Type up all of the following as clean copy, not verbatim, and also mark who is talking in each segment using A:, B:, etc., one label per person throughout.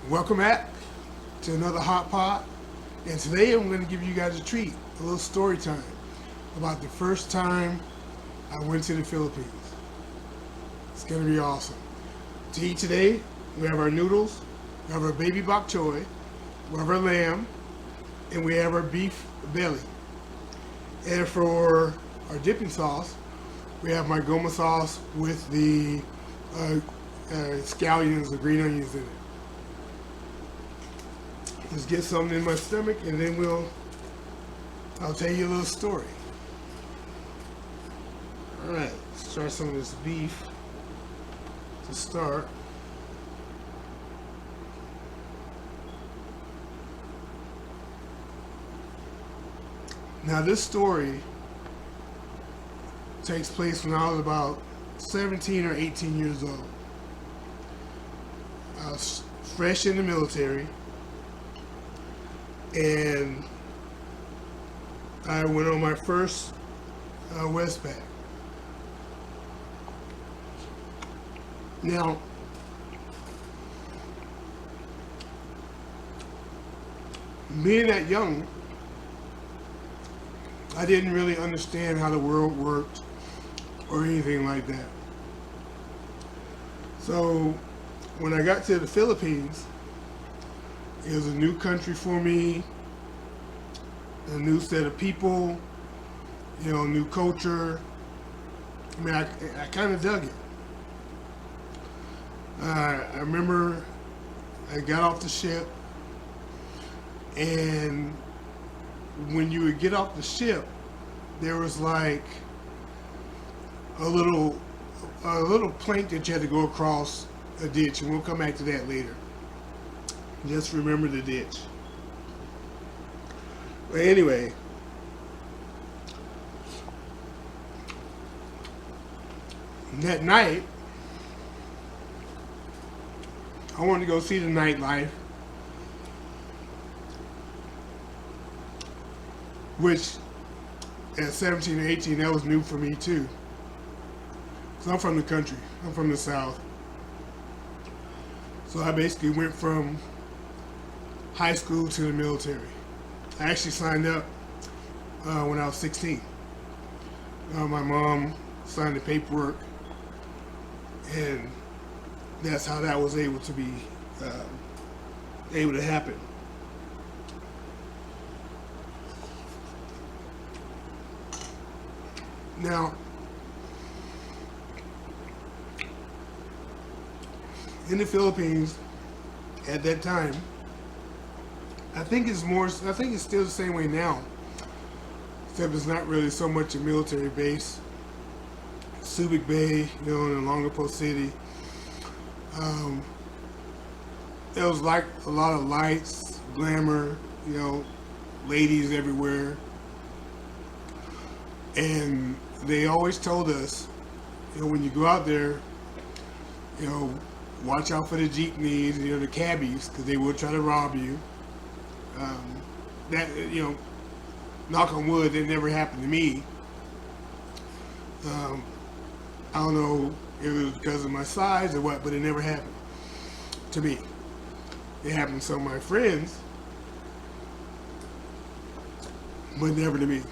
A: Welcome back to another hot pot, and today I'm going to give you guys a treat, a little story time about the first time I went to the Philippines. It's going to be awesome. To eat today, we have our noodles, we have our baby bok choy, we have our lamb, and we have our beef belly. And for our dipping sauce, we have my goma sauce with the scallions, the green onions in it. Let's get something in my stomach, and then I'll tell you a little story. All right, let's try some of this beef to start. Now this story takes place when I was about 17 or 18 years old. I was fresh in the military, and I went on my first Westpac. Now, being that young, I didn't really understand how the world worked or anything like that. So when I got to the Philippines, it was a new country for me, a new set of people, new culture. I mean, I kind of dug it. I remember I got off the ship, and when you would get off the ship, there was like a little plank that you had to go across a ditch, and we'll come back to that later. Just remember the ditch. But anyway, that night, I wanted to go see the nightlife, which at 17 or 18, that was new for me too. So I'm from the country. I'm from the South. So I basically went from high school to the military. I actually signed up when I was 16. My mom signed the paperwork, and that's how that was able to be able to happen. Now, in the Philippines at that time, I think it's still the same way now, except it's not really so much a military base. Subic Bay, in Longapo City. It was like a lot of lights, glamour, ladies everywhere. And they always told us, when you go out there, watch out for the jeepneys, the cabbies, because they will try to rob you. Knock on wood, that never happened to me. I don't know if it was because of my size or what, but it never happened to me. It happened to some of my friends, but never to me.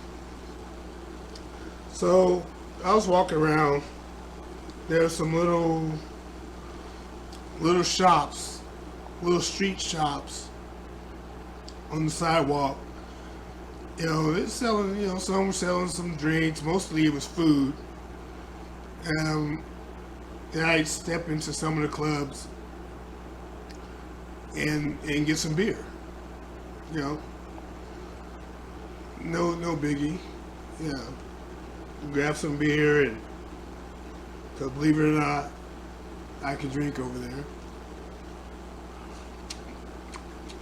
A: So I was walking around. There were some little shops, little street shops on the sidewalk. They're selling, some were selling some drinks. Mostly it was food. And I'd step into some of the clubs and get some beer. No biggie. Grab some beer, and because believe it or not, I could drink over there,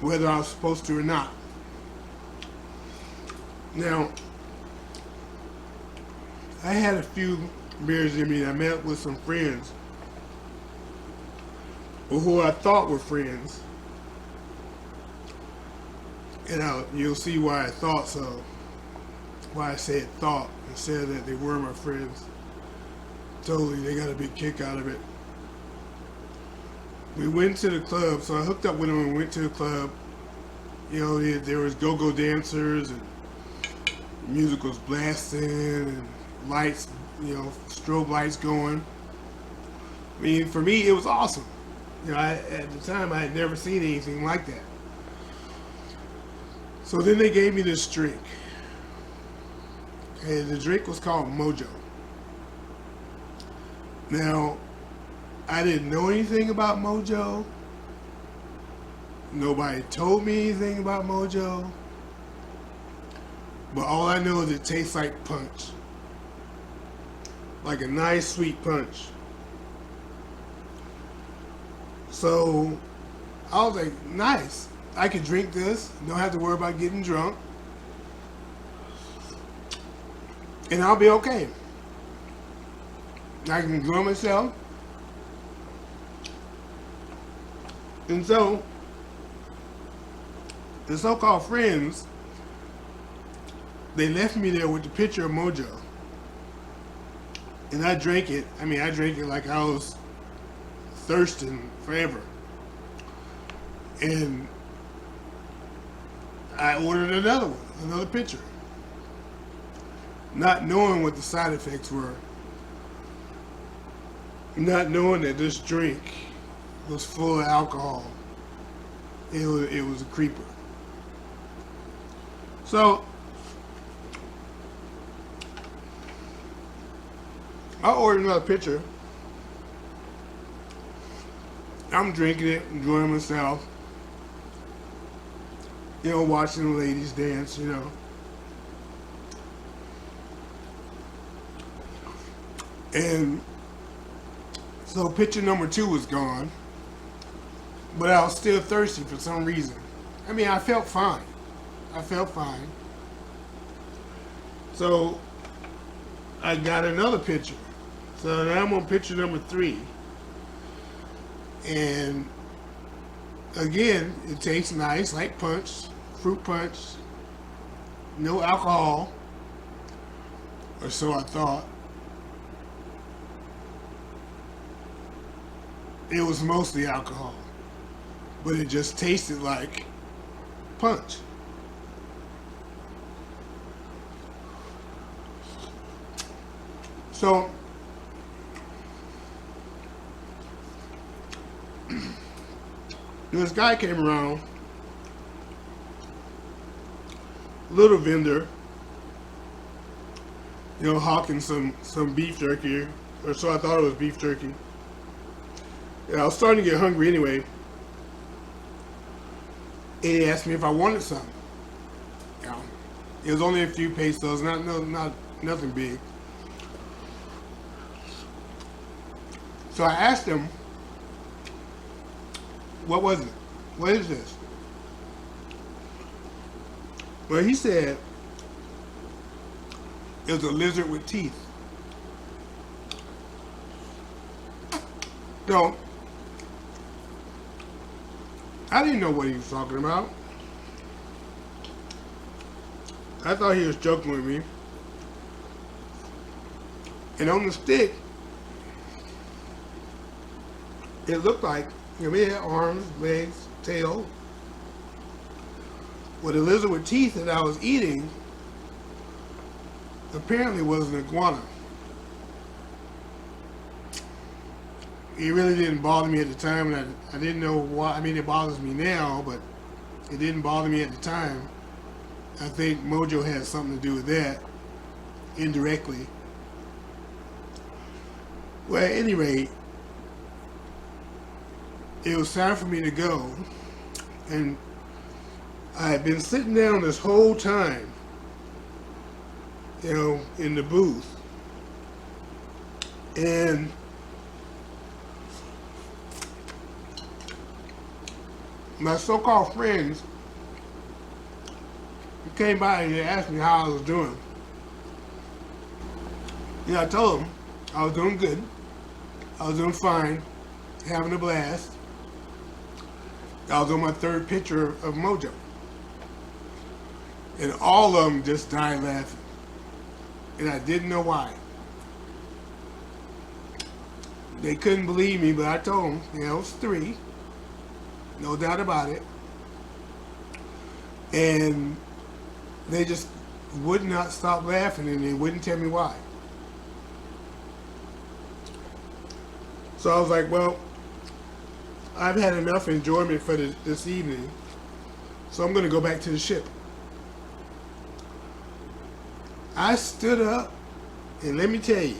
A: whether I was supposed to or not. Now, I had a few beers in me, and I met with some friends who I thought were friends, and you'll see why I thought so. Why I said thought instead of that they were my friends. Totally, they got a big kick out of it. we went to the club, so I hooked up with him and went to the club. You know, there was go-go dancers and music was blasting and lights, you know, strobe lights going. I mean, for me, it was awesome. You know, at the time, I had never seen anything like that. So then they gave me this drink. And the drink was called Mojo. Now, I didn't know anything about Mojo. Nobody told me anything about Mojo. But all I know is it tastes like punch. Like a nice sweet punch. So I was like, nice. I could drink this, don't have to worry about getting drunk. And I'll be okay. I can enjoy myself. And so, the so-called friends, they left me there with the picture of Mojo. And I drank it. I mean, I drank it like I was thirsting forever. And I ordered another one, another pitcher. Not knowing what the side effects were. Not knowing that this drink was full of alcohol. It was a creeper. So I ordered another pitcher. I'm drinking it, enjoying myself. You know, watching the ladies dance, you know. And so pitcher number 2 was gone. But I was still thirsty for some reason. I mean, I felt fine. I felt fine. So I got another pitcher. So now I'm on pitcher number 3. And again, it tastes nice, like punch, fruit punch, no alcohol, or so I thought. It was mostly alcohol, but it just tasted like punch. So this guy came around, little vendor, you know, hawking some beef jerky, or so I thought it was beef jerky. And I was starting to get hungry anyway. And he asked me if I wanted some. You know, it was only a few pesos, not nothing big. So I asked him, what was it? What is this? Well, he said it was a lizard with teeth. So I didn't know what he was talking about. I thought he was joking with me. And on the stick, it looked like, you know, it had arms, legs, tail. Well, the lizard with teeth that I was eating apparently was an iguana. It really didn't bother me at the time, and I didn't know why. I mean, it bothers me now, but it didn't bother me at the time. I think Mojo had something to do with that, indirectly. Well, at any rate, it was time for me to go, and I had been sitting down this whole time, you know, in the booth, and my so-called friends came by and they asked me how I was doing. Yeah, I told them I was doing good. I was doing fine, having a blast. I was on my 3rd picture of Mojo. And all of them just died laughing. And I didn't know why. They couldn't believe me, but I told them, you know, it was 3. no doubt about it. And they just would not stop laughing, and they wouldn't tell me why. So I was like, well, I've had enough enjoyment for this evening, so I'm going to go back to the ship. I stood up, and let me tell you,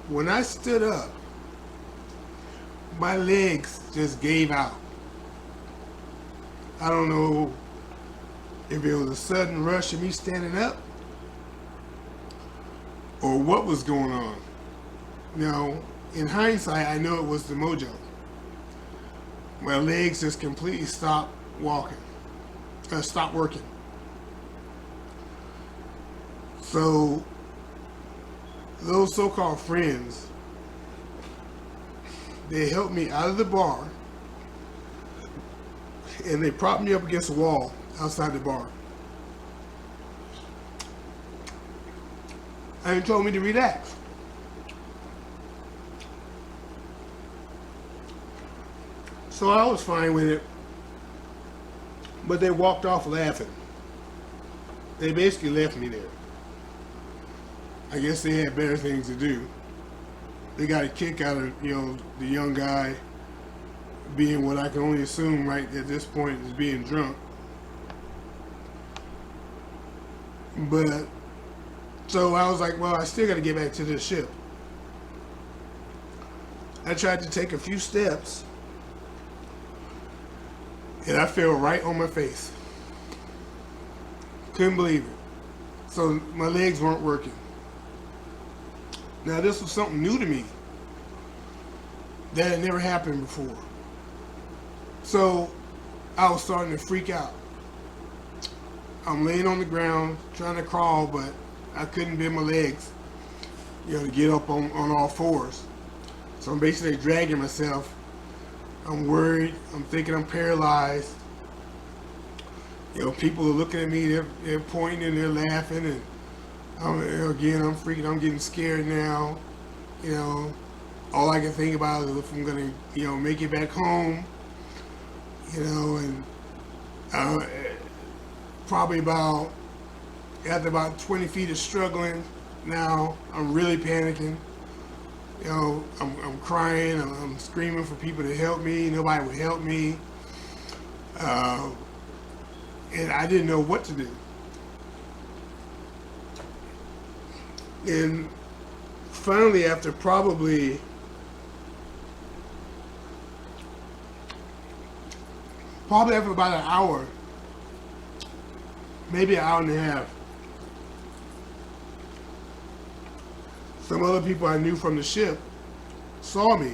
A: when I stood up, my legs just gave out. I don't know if it was a sudden rush of me standing up or what was going on. Now, in hindsight, I know it was the mojo. My legs just completely stopped working. So those so-called friends, they helped me out of the bar, and they propped me up against the wall outside the bar. And they told me to relax. So I was fine with it, but they walked off laughing. They basically left me there. I guess they had better things to do. They got a kick out of, the young guy being what I can only assume right at this point is being drunk. But, so I was like, well, I still got to get back to this ship. I tried to take a few steps, and I fell right on my face. Couldn't believe it. So my legs weren't working. Now this was something new to me that had never happened before. So I was starting to freak out. I'm laying on the ground trying to crawl, but I couldn't bend my legs, to get up on all fours. So I'm basically dragging myself. I'm worried. I'm thinking I'm paralyzed. People are looking at me. They're pointing and they're laughing, and I'm freaking. I'm getting scared now. All I can think about is if I'm gonna, make it back home. And probably after about 20 feet of struggling, now I'm really panicking. I'm crying. I'm screaming for people to help me. Nobody would help me. And I didn't know what to do. And finally, after probably after about an hour, maybe an hour and a half, some other people I knew from the ship saw me,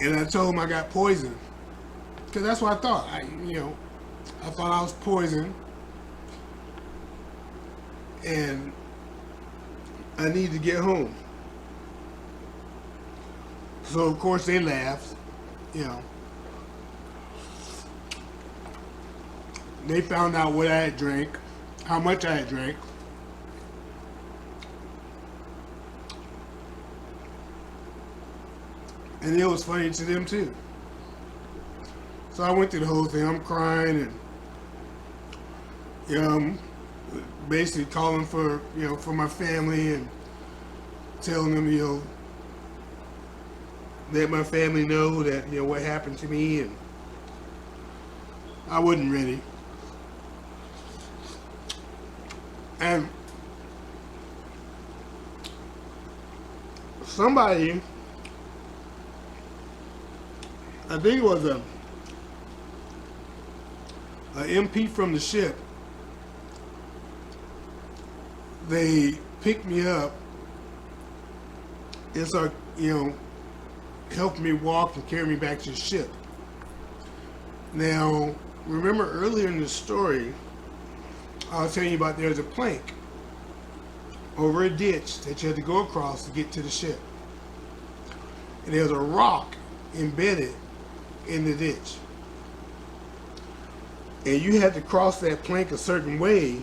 A: and I told them I got poisoned, because that's what I thought. I thought I was poisoned, and I needed to get home. So of course they laughed. They found out what I had drank, how much I had drank. And it was funny to them too. So I went through the whole thing. I'm crying, and I'm basically calling for for my family and telling them let my family know that what happened to me, and I wasn't ready. And somebody, I think it was a MP from the ship, they picked me up and started, helped me walk and carry me back to the ship. Now, remember earlier in the story, I was telling you about there's a plank over a ditch that you had to go across to get to the ship. And there's a rock embedded in the ditch. And you had to cross that plank a certain way,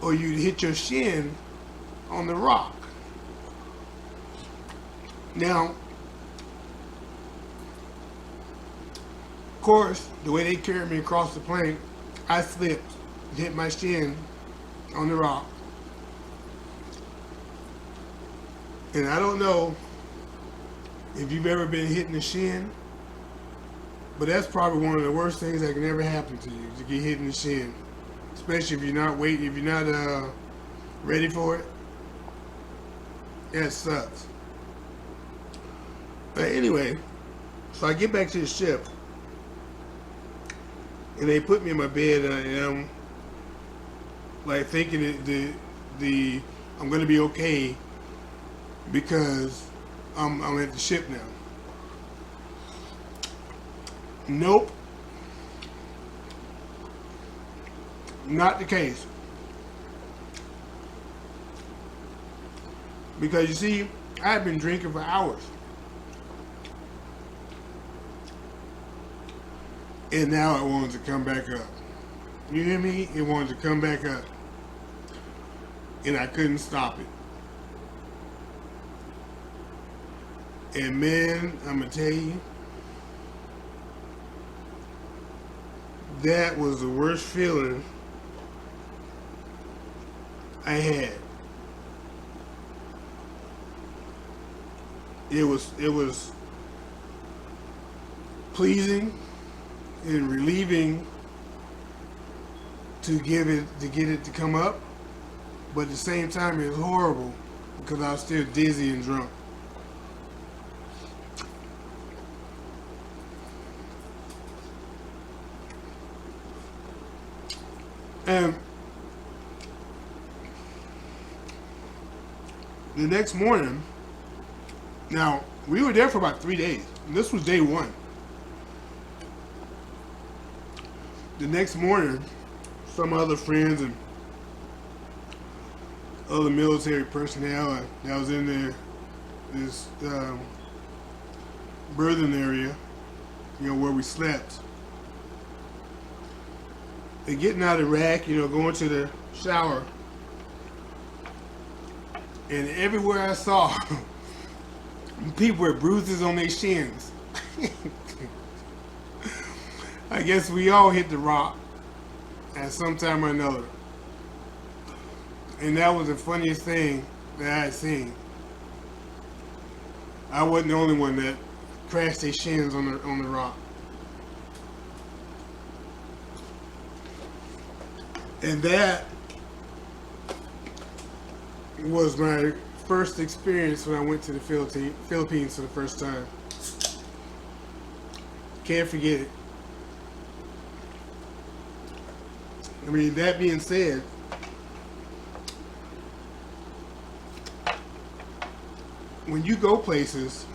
A: or you'd hit your shin on the rock. Now, course, the way they carried me across the plank, I slipped, hit my shin on the rock. And I don't know if you've ever been hit in the shin, but that's probably one of the worst things that can ever happen to you, to get hit in the shin. Especially if you're not ready for it. That sucks. But anyway, so I get back to the ship, and they put me in my bed, and I'm like thinking that I'm gonna be okay because I'm at the ship now. Nope, not the case. Because you see, I've been drinking for hours. And now it wanted to come back up. You hear me? It wanted to come back up. And I couldn't stop it. And man, I'm going to tell you, that was the worst feeling I had. It was pleasing and relieving to get it to come up, but at the same time it was horrible because I was still dizzy and drunk. And the next morning, now we were there for about 3 days. And this was day one. The next morning, some other friends and other military personnel that was in this berthing area, where we slept. They're getting out of the rack, going to the shower. And everywhere I saw, people with bruises on their shins. I guess we all hit the rock at some time or another. And that was the funniest thing that I had seen. I wasn't the only one that crashed their shins on the rock. And that was my first experience when I went to the Philippines for the first time. Can't forget it. I mean, that being said, when you go places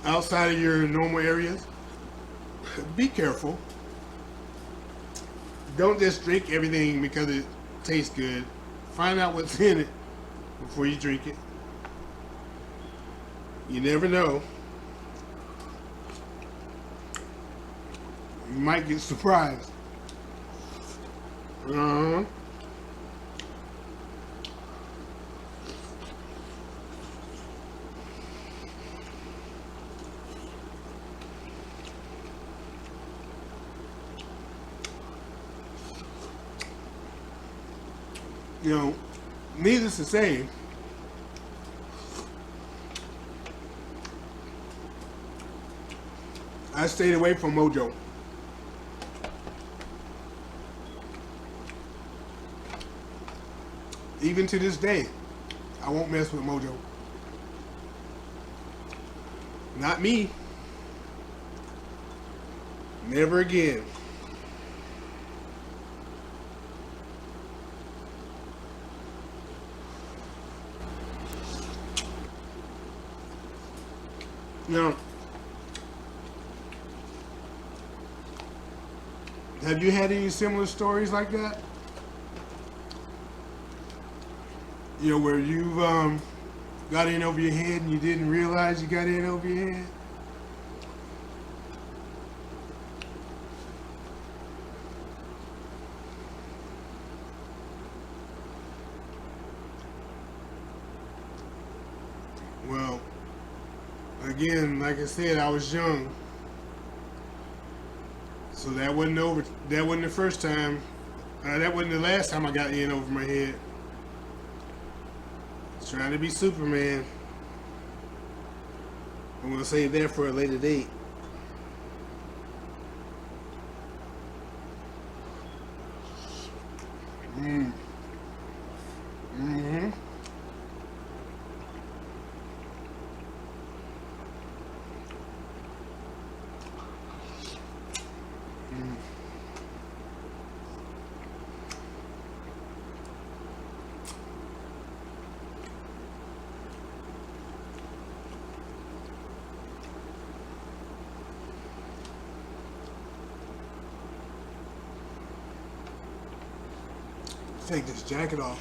A: outside of your normal areas, be careful. Don't just drink everything because it tastes good. Find out what's in it before you drink it. You never know. You might get surprised. Uh-huh. Needless to say, I stayed away from Mojo. Even to this day, I won't mess with Mojo. Not me. Never again. Now, have you had any similar stories like that? Where you've got in over your head and you didn't realize you got in over your head? Well, Again, like I said, I was young. So that wasn't over. That wasn't the first time. That wasn't the last time I got in over my head. Trying to be Superman. I'm gonna save that for a later date. Mm-hmm. Take this jacket off.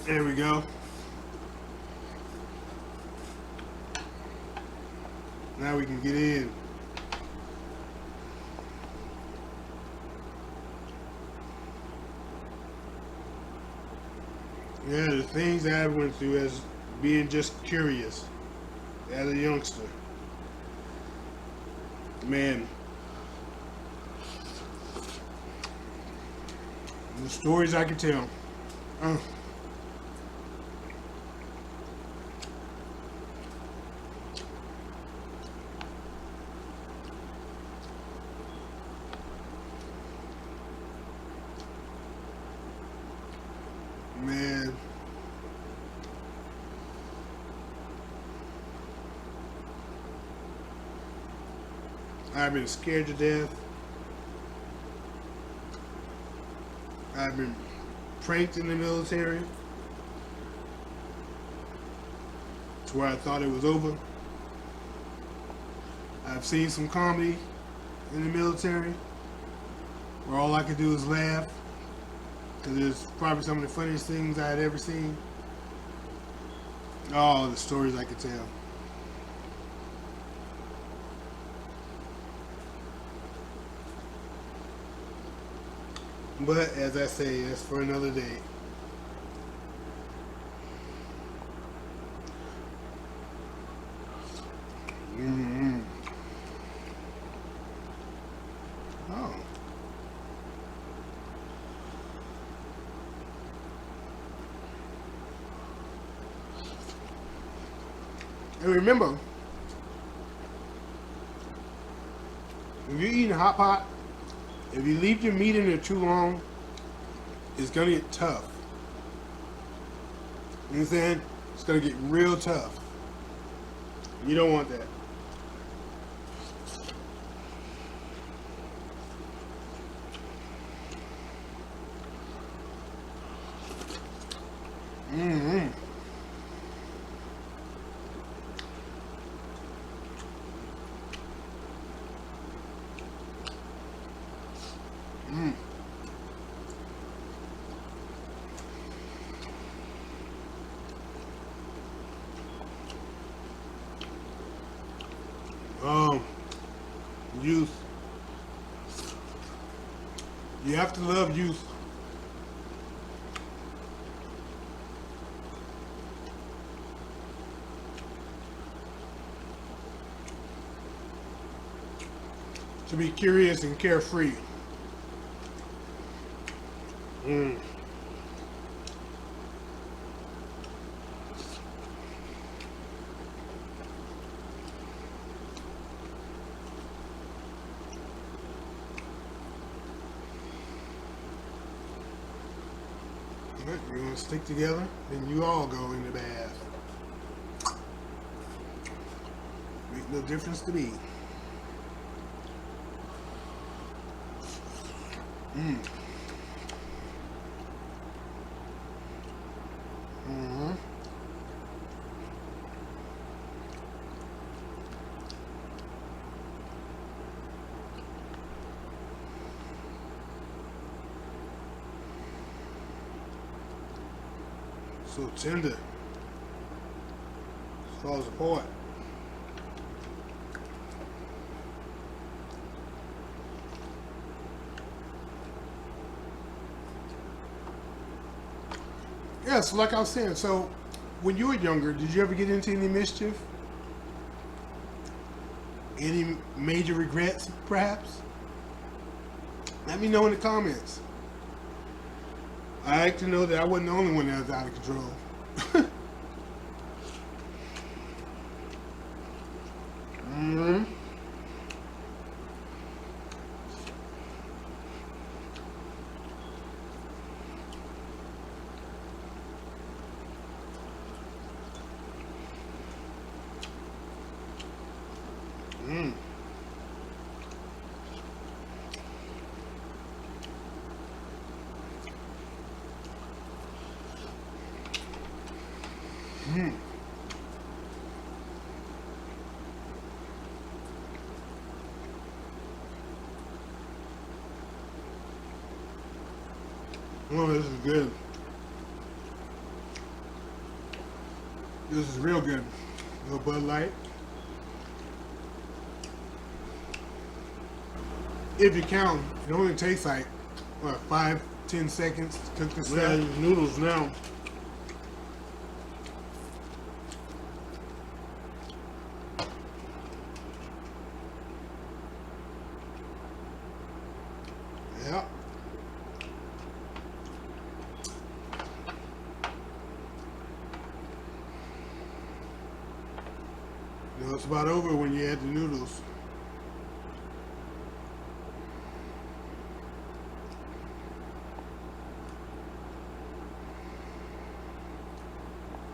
A: There we go. Now we can get in. Yeah, the things that I went through as being just curious as a youngster. Man, the stories I could tell. Man. I've been scared to death. I've been pranked in the military to where I thought it was over. I've seen some comedy in the military where all I could do is laugh because it's probably some of the funniest things I had ever seen. Oh, the stories I could tell. But as I say, that's for another day. Mm-hmm. Oh. And remember, if you're eating a hot pot, if you leave your meat in there too long, it's gonna get tough. You know what I'm saying? It's gonna get real tough. You don't want that. Mm-hmm. Mm. Youth. You have to love youth. To be curious and carefree. Mm. We're going to stick together, then you all go in the bath. Make no difference to me. Mm. Mm-hmm. So tender. It falls apart. Yeah, so like I was saying, so when you were younger, did you ever get into any mischief? Any major regrets, perhaps? Let me know in the comments. I like to know that I wasn't the only one that was out of control. Mm-hmm. Mm. Mm. Oh, this is good. This is real good. A little Bud Light. If you count, it only takes like, what, 5-10 seconds to cook this stuff. Yeah, these noodles now. Yep. You know, it's about over when you add the noodles.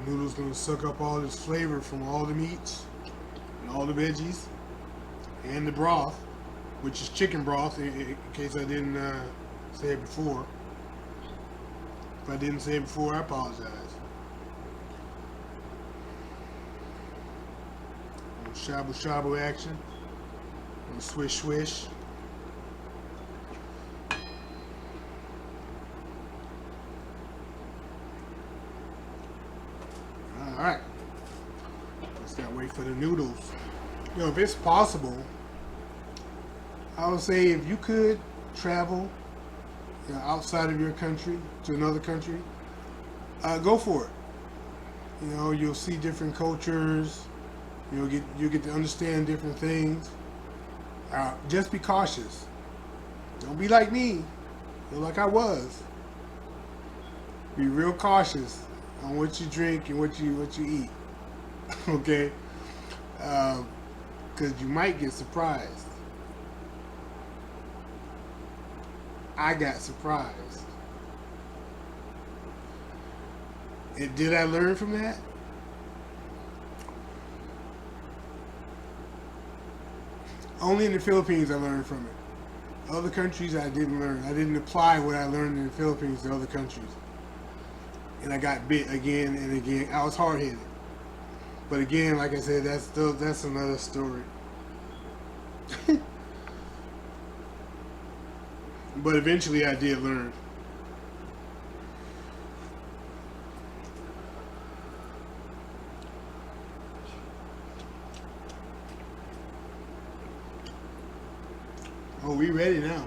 A: Noodles gonna suck up all this flavor from all the meats and all the veggies and the broth, which is chicken broth, in case I didn't say it before. If I didn't say it before, I apologize. Shabu shabu action. Swish swish. Alright. Let's gotta wait for the noodles. You know, if it's possible, I would say if you could travel, you know, outside of your country to another country, go for it. You know, you'll see different cultures. You'll get to understand different things. Just be cautious. Don't be like me, like I was. Be real cautious on what you drink and what you eat. Okay, because you might get surprised. I got surprised. And did I learn from that? Only in the Philippines I learned from it. Other countries I didn't learn. I didn't apply what I learned in the Philippines to other countries. And I got bit again and again. I was hard-headed. But again, like I said, that's another story. But eventually I did learn. Oh, we ready now.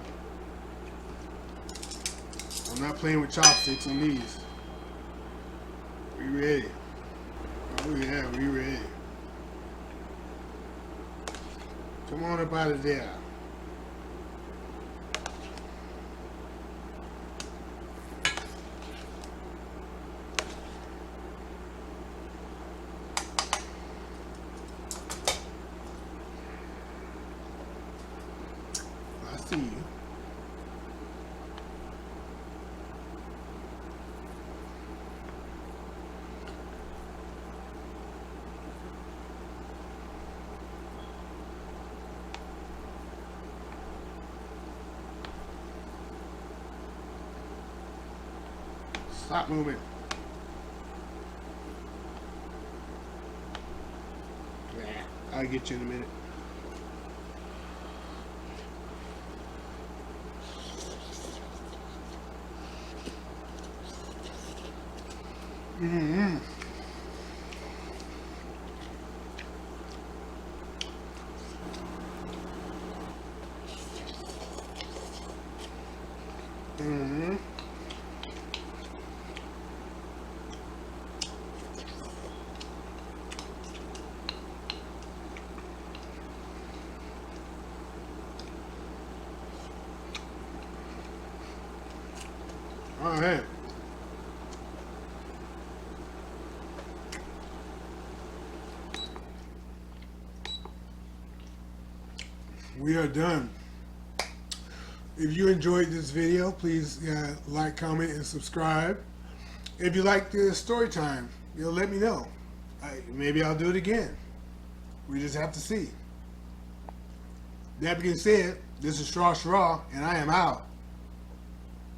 A: I'm not playing with chopsticks on these. We ready. Oh yeah, we ready. Come on up out of there. I see you. Stop moving. Yeah, I'll get you in a minute. Mm-hmm. Mm-hmm. All right. We are done. If you enjoyed this video, please like, comment, and subscribe. If you like the story time, let me know. Maybe I'll do it again. We just have to see. That being said, this is Straw, and I am out.